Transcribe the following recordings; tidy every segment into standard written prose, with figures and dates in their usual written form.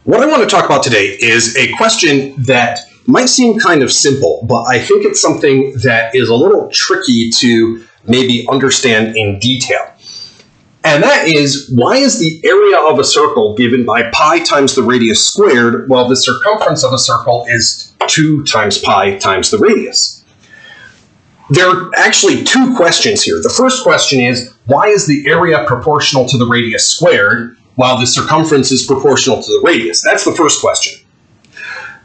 What I want to talk about today is a question that might seem kind of simple, but I think it's something that is a little tricky to maybe understand in detail. And that is, why is the area of a circle given by pi times the radius squared, while the circumference of a circle is 2 times pi times the radius? There are actually two questions here. The first question is, why is the area proportional to the radius squared, while the circumference is proportional to the radius? That's the first question.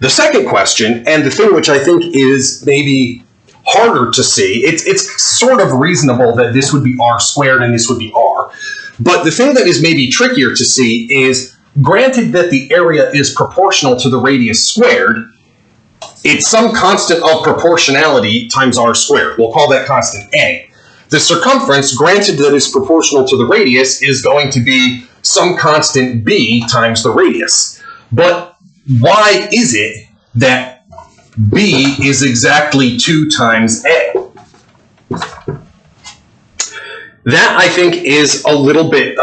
The second question, and the thing which I think is maybe harder to see, it's sort of reasonable that this would be r squared and this would be r, but the thing that is maybe trickier to see is, granted that the area is proportional to the radius squared, it's some constant of proportionality times r squared. We'll call that constant a. The circumference, granted that it's proportional to the radius, is going to be some constant b times the radius. But why is it that b is exactly 2 times a? That, I think, is a little bit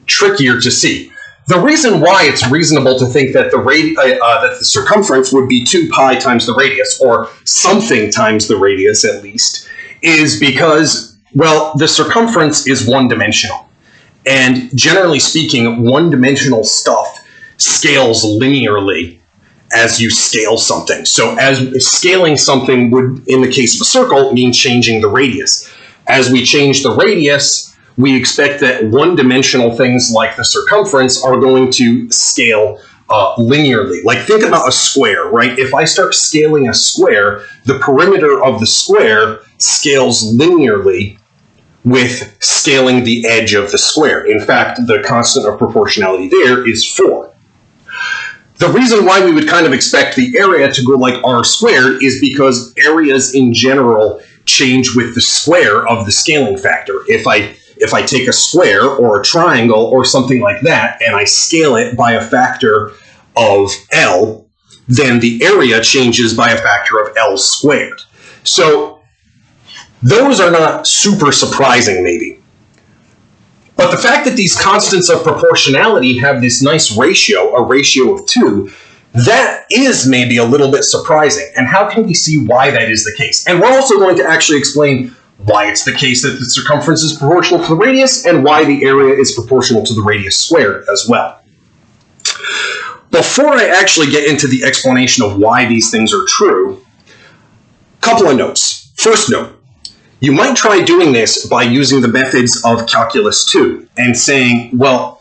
trickier to see. The reason why it's reasonable to think that the circumference would be 2 pi times the radius, or something times the radius at least, is because, well, the circumference is one-dimensional. And generally speaking, one-dimensional stuff scales linearly as you scale something. So as scaling something would, in the case of a circle, mean changing the radius. As we change the radius, we expect that one-dimensional things like the circumference are going to scale linearly. Like, think about a square, right? If I start scaling a square, the perimeter of the square scales linearly with scaling the edge of the square. In fact, the constant of proportionality there is 4. The reason why we would kind of expect the area to go like r squared is because areas in general change with the square of the scaling factor. If I take a square or a triangle or something like that and I scale it by a factor of L, then the area changes by a factor of L squared. So those are not super surprising, maybe. But the fact that these constants of proportionality have this nice ratio, a ratio of 2, that is maybe a little bit surprising. And how can we see why that is the case? And we're also going to actually explain why it's the case that the circumference is proportional to the radius and why the area is proportional to the radius squared as well. Before I actually get into the explanation of why these things are true, a couple of notes. First note. You might try doing this by using the methods of calculus 2 and saying, well,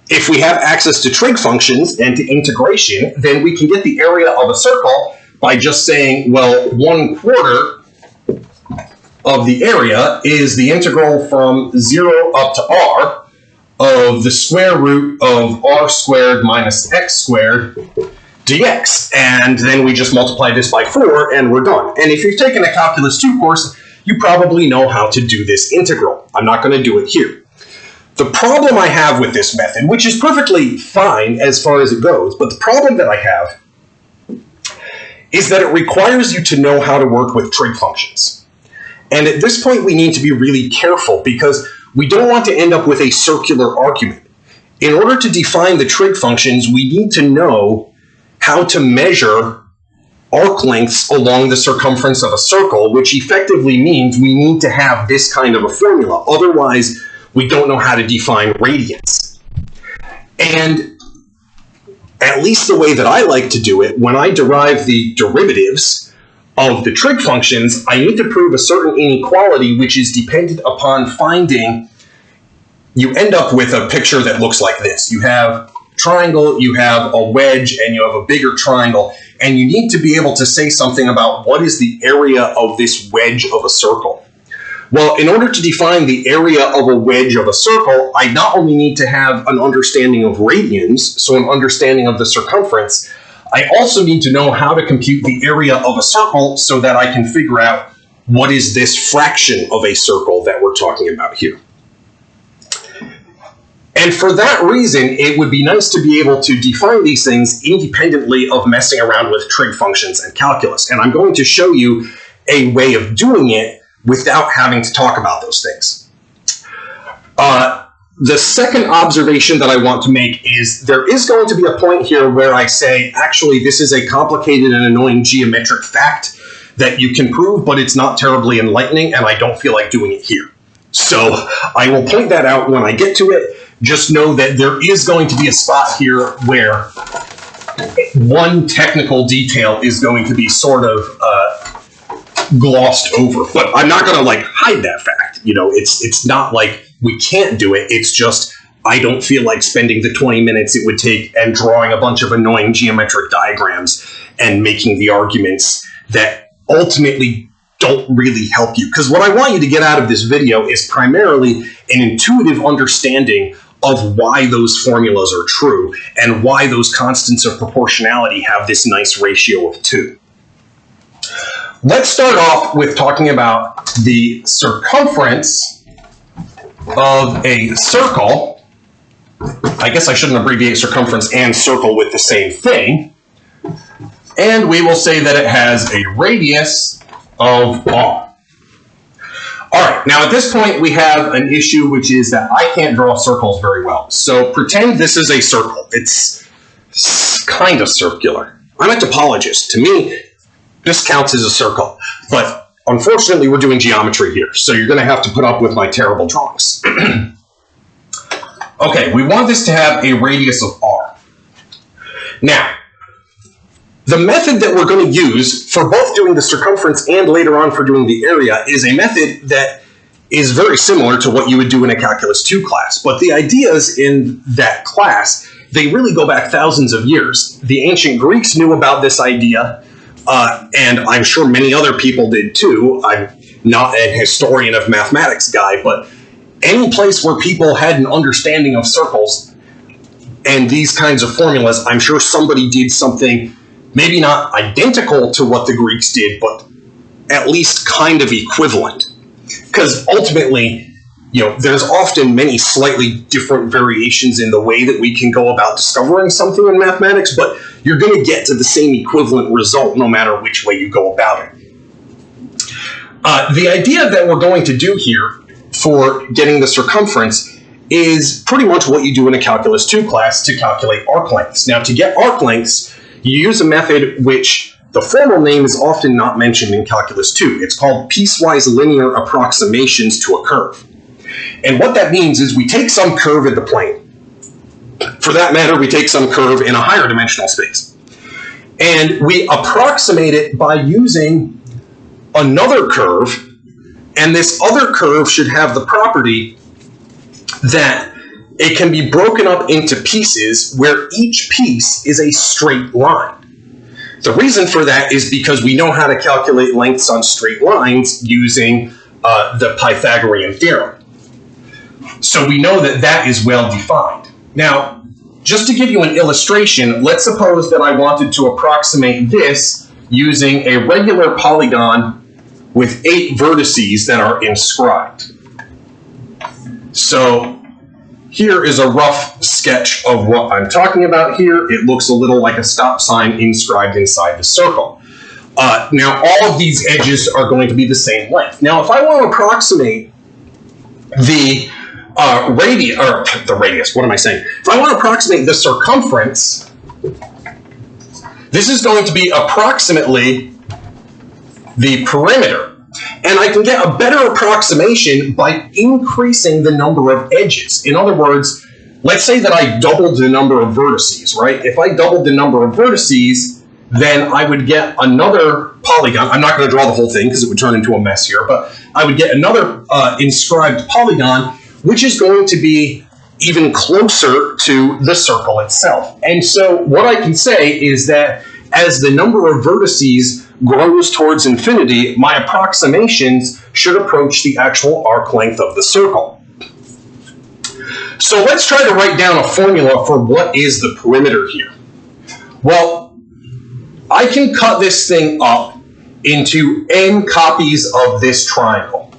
if we have access to trig functions and to integration, then we can get the area of a circle by just saying, well, 1/4 of the area is the integral from 0 up to r of the square root of r squared minus x squared dx, and then we just multiply this by 4 and we're done. And if you've taken a calculus 2 course, you probably know how to do this integral. I'm not going to do it here. The problem I have with this method, which is perfectly fine as far as it goes, but the problem that I have is that it requires you to know how to work with trig functions. And at this point, we need to be really careful because we don't want to end up with a circular argument. In order to define the trig functions, we need to know how to measure arc lengths along the circumference of a circle, which effectively means we need to have this kind of a formula. Otherwise, we don't know how to define radians. And at least the way that I like to do it, when I derive the derivatives of the trig functions, I need to prove a certain inequality which is dependent upon finding, you end up with a picture that looks like this. You have triangle, you have a wedge, and you have a bigger triangle, and you need to be able to say something about what is the area of this wedge of a circle. Well, in order to define the area of a wedge of a circle, I not only need to have an understanding of radians, so an understanding of the circumference, I also need to know how to compute the area of a circle so that I can figure out what is this fraction of a circle that we're talking about here. And for that reason, it would be nice to be able to define these things independently of messing around with trig functions and calculus. And I'm going to show you a way of doing it without having to talk about those things. the second observation that I want to make is there is going to be a point here where I say, actually, this is a complicated and annoying geometric fact that you can prove, but it's not terribly enlightening, and I don't feel like doing it here. So I will point that out when I get to it. Just know that there is going to be a spot here where one technical detail is going to be sort of glossed over, but I'm not going to like hide that fact. You know, it's not like we can't do it. It's just I don't feel like spending the 20 minutes it would take and drawing a bunch of annoying geometric diagrams and making the arguments that ultimately don't really help you. Because what I want you to get out of this video is primarily an intuitive understanding of why those formulas are true and why those constants of proportionality have this nice ratio of 2. Let's start off with talking about the circumference of a circle. I guess I shouldn't abbreviate circumference and circle with the same thing. And we will say that it has a radius of r. All right, now at this point we have an issue, which is that I can't draw circles very well. So pretend this is a circle. It's kind of circular. I'm a topologist. To me, this counts as a circle. But unfortunately, we're doing geometry here, so you're going to have to put up with my terrible drawings. Okay, we want this to have a radius of r. Now, the method that we're going to use for both doing the circumference and later on for doing the area is a method that is very similar to what you would do in a Calculus 2 class. But the ideas in that class, they really go back thousands of years. The ancient Greeks knew about this idea, and I'm sure many other people did too. I'm not an historian of mathematics guy, but any place where people had an understanding of circles and these kinds of formulas, I'm sure somebody did something maybe not identical to what the Greeks did, but at least kind of equivalent. Because ultimately, you know, there's often many slightly different variations in the way that we can go about discovering something in mathematics, but you're going to get to the same equivalent result no matter which way you go about it. The idea that we're going to do here for getting the circumference is pretty much what you do in a Calculus 2 class to calculate arc lengths. Now, to get arc lengths, you use a method which the formal name is often not mentioned in Calculus 2. It's called piecewise linear approximations to a curve. And what that means is we take some curve in the plane. For that matter, we take some curve in a higher dimensional space. And we approximate it by using another curve, and this other curve should have the property that it can be broken up into pieces where each piece is a straight line. The reason for that is because we know how to calculate lengths on straight lines using the Pythagorean theorem. So we know that that is well defined. Now, just to give you an illustration, let's suppose that I wanted to approximate this using a regular polygon with 8 vertices that are inscribed. So here is a rough sketch of what I'm talking about here. It looks a little like a stop sign inscribed inside the circle. Now, all of these edges are going to be the same length. Now, if I want to approximate the radius, what am I saying? If I want to approximate the circumference, this is going to be approximately the perimeter. And I can get a better approximation by increasing the number of edges. In other words, let's say that I doubled the number of vertices, right? If I doubled the number of vertices, then I would get another polygon. I'm not going to draw the whole thing because it would turn into a mess here, but I would get another inscribed polygon, which is going to be even closer to the circle itself. And so what I can say is that as the number of vertices grows towards infinity, my approximations should approach the actual arc length of the circle. So let's try to write down a formula for what is the perimeter here. Well, I can cut this thing up into n copies of this triangle.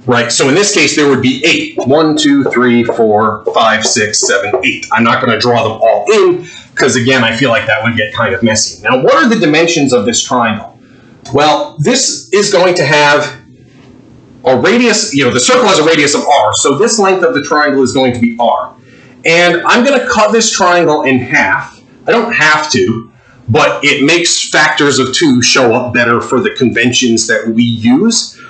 Right, so in this case, there would be 8. 1, 2, 3, 4, 5, 6, 7, 8. I'm not going to draw them all in, because again, I feel like that would get kind of messy. Now, what are the dimensions of this triangle? Well, this is going to have a radius, the circle has a radius of r, so this length of the triangle is going to be r. And I'm going to cut this triangle in half. I don't have to, but it makes factors of 2 show up better for the conventions that we use.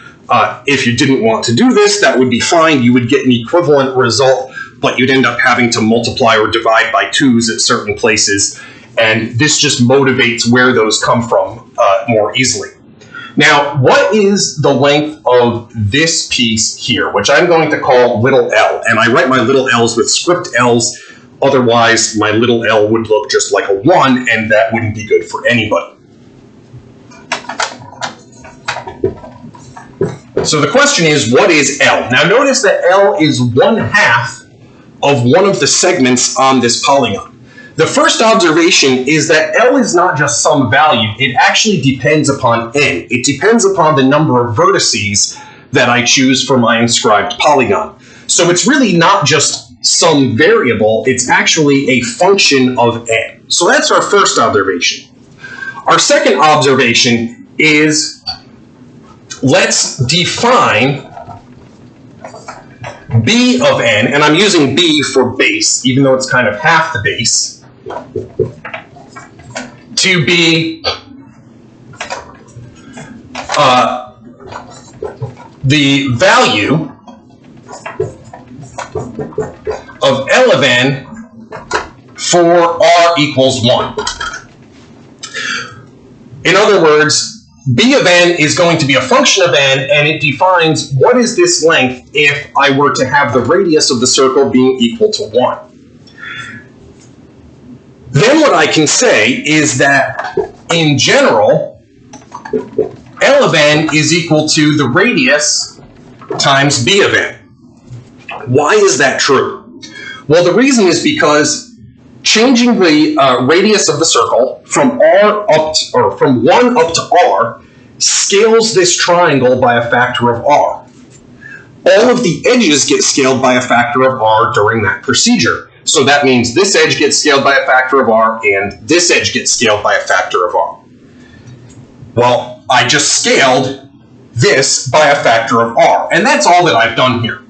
If you didn't want to do this, that would be fine. You would get an equivalent result, but you'd end up having to multiply or divide by 2's at certain places. And this just motivates where those come from more easily. Now, what is the length of this piece here, which I'm going to call little l? And I write my little l's with script l's, otherwise my little l would look just like a 1, and that wouldn't be good for anybody. So the question is, what is L? Now notice that L is 1/2 of one of the segments on this polygon. The first observation is that L is not just some value, it actually depends upon n. It depends upon the number of vertices that I choose for my inscribed polygon. So it's really not just some variable, it's actually a function of n. So that's our first observation. Our second observation is, let's define b of n, and I'm using b for base, even though it's kind of half the base, to be the value of L of n for r equals 1. In other words, b of n is going to be a function of n, and it defines what is this length if I were to have the radius of the circle being equal to 1. Then what I can say is that, in general, L of n is equal to the radius times b of n. Why is that true? Well, the reason is because changing the radius of the circle from from 1 up to r scales this triangle by a factor of r. All of the edges get scaled by a factor of r during that procedure. So that means this edge gets scaled by a factor of r, and this edge gets scaled by a factor of r. Well, I just scaled this by a factor of r, and that's all that I've done here.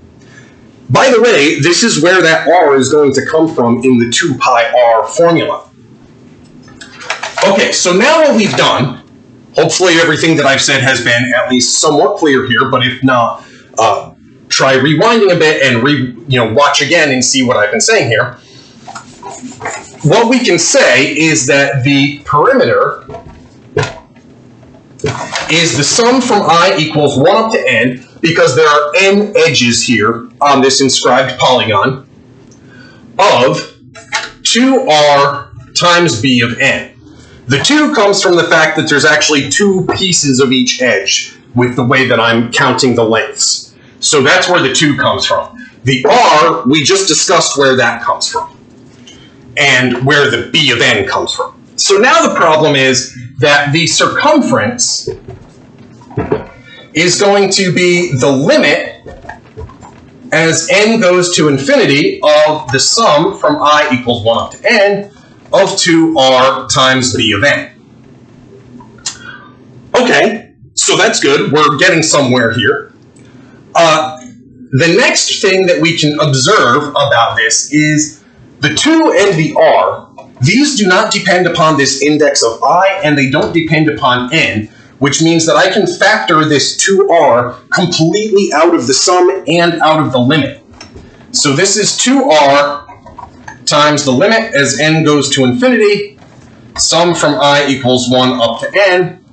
By the way, this is where that r is going to come from in the 2 pi r formula. Okay, so now what we've done, hopefully everything that I've said has been at least somewhat clear here, but if not, try rewinding a bit and watch again and see what I've been saying here. What we can say is that the perimeter is the sum from I equals 1 up to n, because there are n edges here on this inscribed polygon, of 2r times b of n. The 2 comes from the fact that there's actually 2 pieces of each edge with the way that I'm counting the lengths. So that's where the 2 comes from. The r, we just discussed where that comes from, and where the b of n comes from. So now the problem is that the circumference is going to be the limit as n goes to infinity of the sum from I equals 1 up to n of 2r times b of n. Okay, so that's good. We're getting somewhere here. The next thing that we can observe about this is the 2 and the r. These do not depend upon this index of I, and they don't depend upon n, which means that I can factor this 2r completely out of the sum and out of the limit. So this is 2r times the limit as n goes to infinity, sum from I equals 1 up to n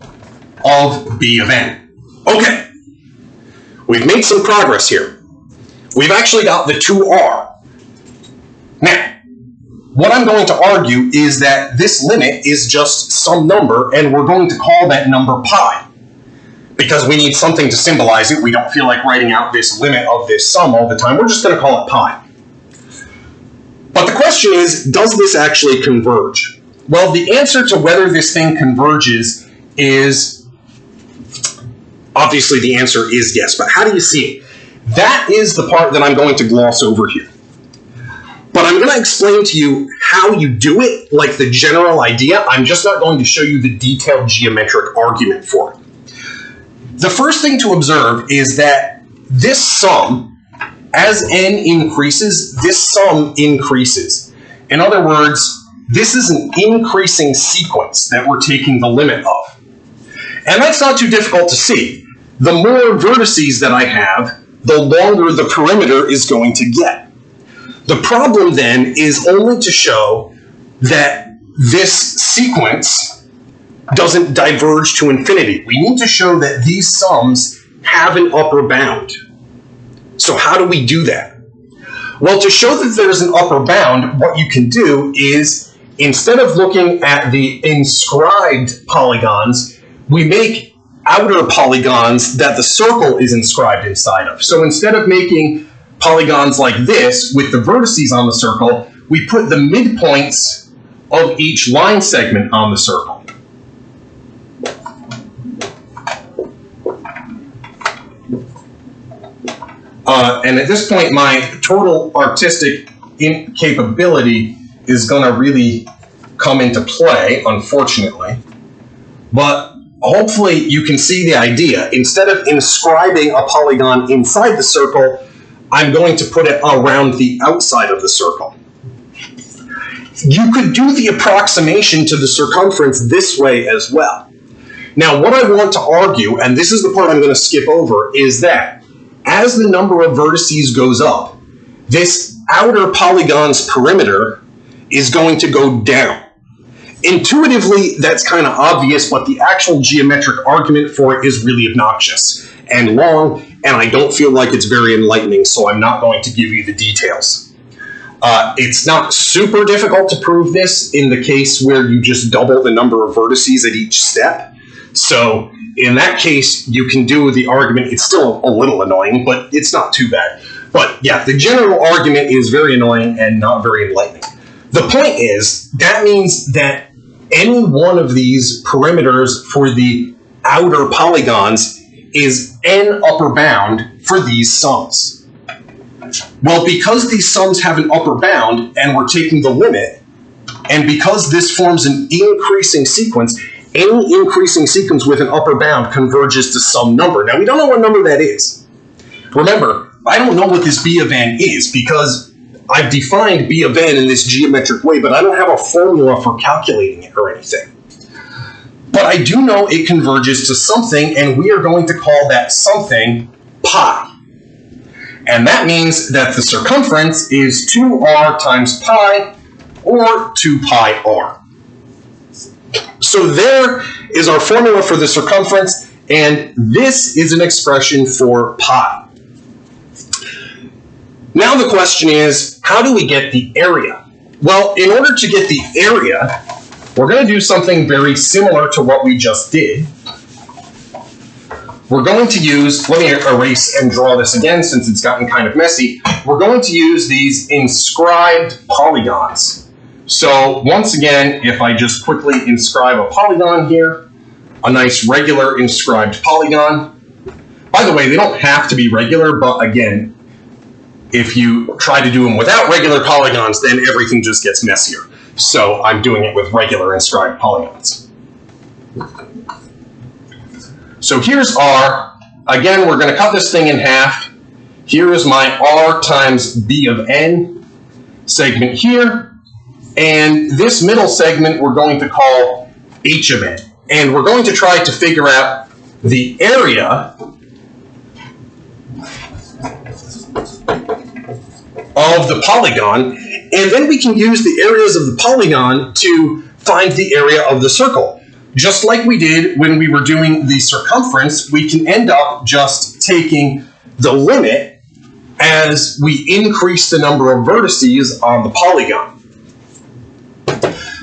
of b of n. Okay, we've made some progress here. We've actually got the 2r. Now, what I'm going to argue is that this limit is just some number, and we're going to call that number pi. Because we need something to symbolize it. We don't feel like writing out this limit of this sum all the time. We're just going to call it pi. But the question is, does this actually converge? Well, the answer to whether this thing converges is, obviously the answer is yes, but how do you see it? That is the part that I'm going to gloss over here. But I'm going to explain to you how you do it, like the general idea. I'm just not going to show you the detailed geometric argument for it. The first thing to observe is that this sum, as n increases, this sum increases. In other words, this is an increasing sequence that we're taking the limit of. And that's not too difficult to see. The more vertices that I have, the longer the perimeter is going to get. The problem then is only to show that this sequence doesn't diverge to infinity. We need to show that these sums have an upper bound. So how do we do that? Well, to show that there's an upper bound, what you can do is, instead of looking at the inscribed polygons, we make outer polygons that the circle is inscribed inside of. So instead of making polygons like this with the vertices on the circle, we put the midpoints of each line segment on the circle. And at this point, my total artistic capability is going to really come into play, unfortunately. But hopefully you can see the idea. Instead of inscribing a polygon inside the circle, I'm going to put it around the outside of the circle. You could do the approximation to the circumference this way as well. Now, what I want to argue, and this is the part I'm going to skip over, is that as the number of vertices goes up, this outer polygon's perimeter is going to go down. Intuitively, that's kind of obvious, but the actual geometric argument for it is really obnoxious and long, and I don't feel like it's very enlightening, so I'm not going to give you the details. It's not super difficult to prove this in the case where you just double the number of vertices at each step. So in that case, you can do the argument. It's still a little annoying, but it's not too bad. But yeah, the general argument is very annoying and not very enlightening. The point is, that means that any one of these perimeters for the outer polygons is n upper bound for these sums. Well, because these sums have an upper bound and we're taking the limit, and because this forms an increasing sequence, any increasing sequence with an upper bound converges to some number. Now, we don't know what number that is. Remember, I don't know what this b of n is because I've defined b of n in this geometric way, but I don't have a formula for calculating it or anything. But I do know it converges to something, and we are going to call that something pi. And that means that the circumference is 2r times pi, or 2 pi r. So there is our formula for the circumference, and this is an expression for pi. Now the question is, how do we get the area? Well, in order to get the area, we're going to do something very similar to what we just did. We're going to use, let me erase and draw this again since it's gotten kind of messy. We're going to use these inscribed polygons. So once again, if I just quickly inscribe a polygon here, a nice regular inscribed polygon. By the way, they don't have to be regular, but again, if you try to do them without regular polygons, then everything just gets messier. So I'm doing it with regular inscribed polygons. So here's R. Again, we're going to cut this thing in half. Here is my R times B of n segment here. And this middle segment we're going to call H of n. And we're going to try to figure out the area of the polygon, and then we can use the areas of the polygon to find the area of the circle. Just like we did when we were doing the circumference, we can end up just taking the limit as we increase the number of vertices on the polygon.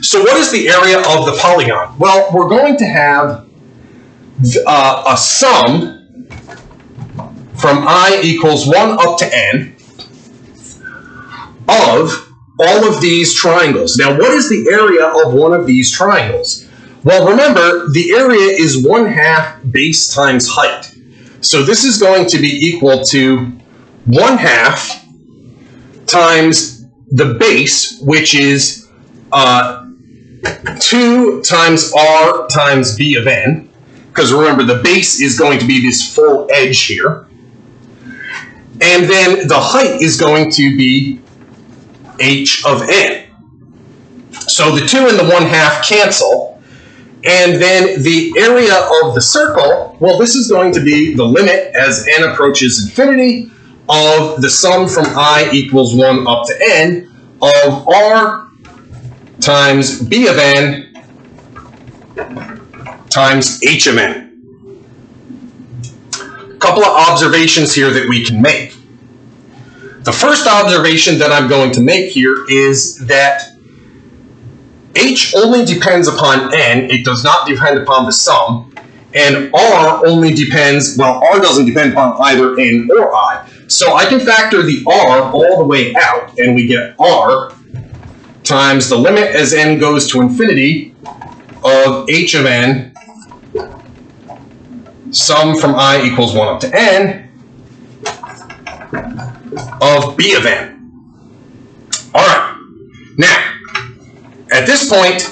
So what is the area of the polygon? Well, we're going to have a sum from I equals 1 up to n of all of these triangles. Now, what is the area of one of these triangles? Well, remember, the area is 1/2 base times height. So this is going to be equal to 1/2 times the base, which is 2 times r times b of n, because remember, the base is going to be this full edge here. And then the height is going to be h of n. So the 2 and the 1/2 cancel. And then the area of the circle, well, this is going to be the limit as n approaches infinity of the sum from I equals 1 up to n of r times b of n times h of n. A couple of observations here that we can make. The first observation that I'm going to make here is that h only depends upon n, it does not depend upon the sum, and r only depends, well, r doesn't depend upon either n or I. So I can factor the r all the way out, and we get r times the limit as n goes to infinity of h of n, sum from I equals 1 up to n, of b of n. All right, now, at this point,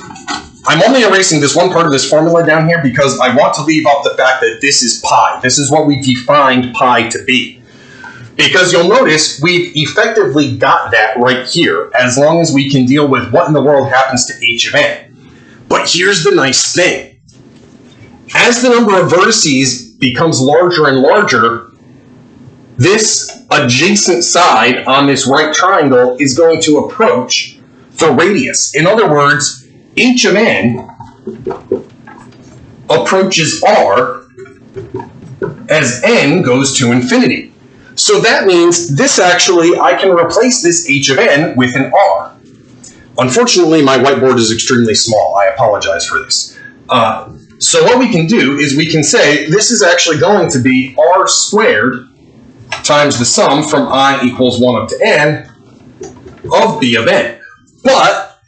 I'm only erasing this one part of this formula down here because I want to leave out the fact that this is pi. This is what we defined pi to be. Because you'll notice we've effectively got that right here, as long as we can deal with what in the world happens to h of n. But here's the nice thing. As the number of vertices becomes larger and larger, this adjacent side on this right triangle is going to approach the radius. In other words, h of n approaches r as n goes to infinity. So that means this actually, I can replace this h of n with an r. Unfortunately, my whiteboard is extremely small. I apologize for this. So what we can do is we can say this is actually going to be r squared times the sum from I equals 1 up to n of b of n. But,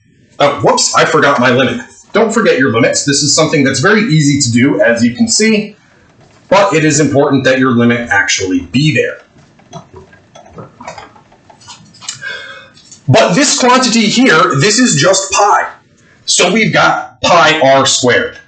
whoops, I forgot my limit. Don't forget your limits. This is something that's very easy to do, as you can see, but it is important that your limit actually be there. But this quantity here, this is just pi. So we've got pi r squared.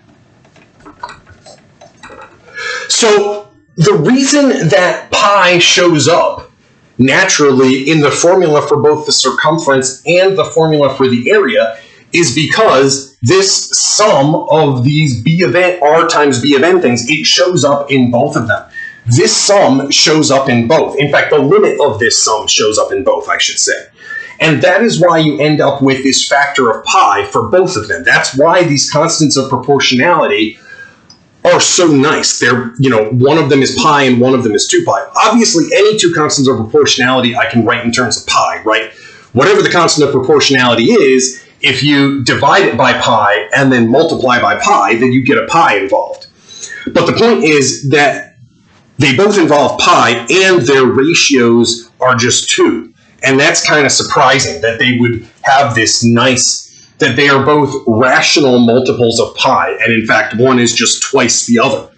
So the reason that pi shows up naturally in the formula for both the circumference and the formula for the area is because this sum of these b of n, r times b of n things, it shows up in both of them. This sum shows up in both. In fact, the limit of this sum shows up in both, I should say. And that is why you end up with this factor of pi for both of them. That's why these constants of proportionality are so nice. They're, one of them is pi and one of them is 2 pi. Obviously, any two constants of proportionality I can write in terms of pi, right? Whatever the constant of proportionality is, if you divide it by pi and then multiply by pi, then you get a pi involved. But the point is that they both involve pi and their ratios are just 2. And that's kind of surprising that they would have this nice, that they are both rational multiples of pi, and in fact, one is just twice the other.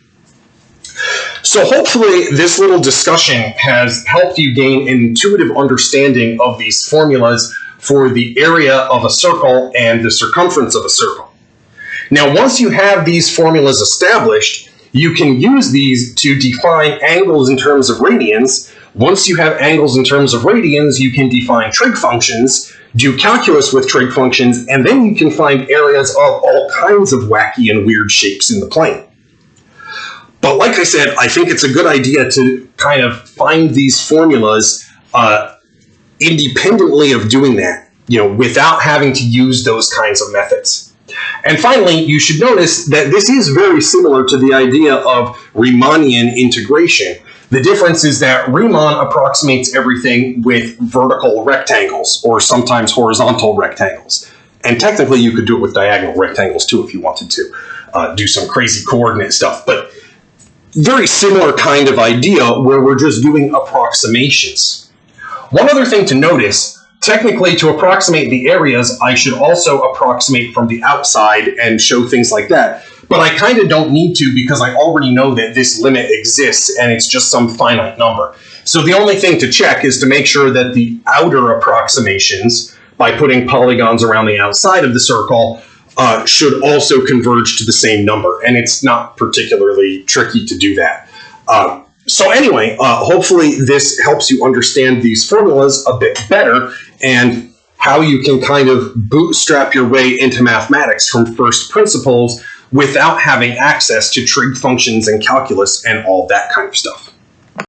So hopefully this little discussion has helped you gain an intuitive understanding of these formulas for the area of a circle and the circumference of a circle. Now, once you have these formulas established, you can use these to define angles in terms of radians. Once you have angles in terms of radians, you can define trig functions, do calculus with trig functions, and then you can find areas of all kinds of wacky and weird shapes in the plane. But like I said, I think it's a good idea to kind of find these formulas independently of doing that, without having to use those kinds of methods. And finally, you should notice that this is very similar to the idea of Riemannian integration. The difference is that Riemann approximates everything with vertical rectangles, or sometimes horizontal rectangles. And technically, you could do it with diagonal rectangles too if you wanted to do some crazy coordinate stuff. But very similar kind of idea where we're just doing approximations. One other thing to notice, technically to approximate the areas, I should also approximate from the outside and show things like that. But I kind of don't need to because I already know that this limit exists and it's just some finite number. So the only thing to check is to make sure that the outer approximations, by putting polygons around the outside of the circle, should also converge to the same number. And it's not particularly tricky to do that. So anyway, hopefully this helps you understand these formulas a bit better and how you can kind of bootstrap your way into mathematics from first principles without having access to trig functions and calculus and all that kind of stuff.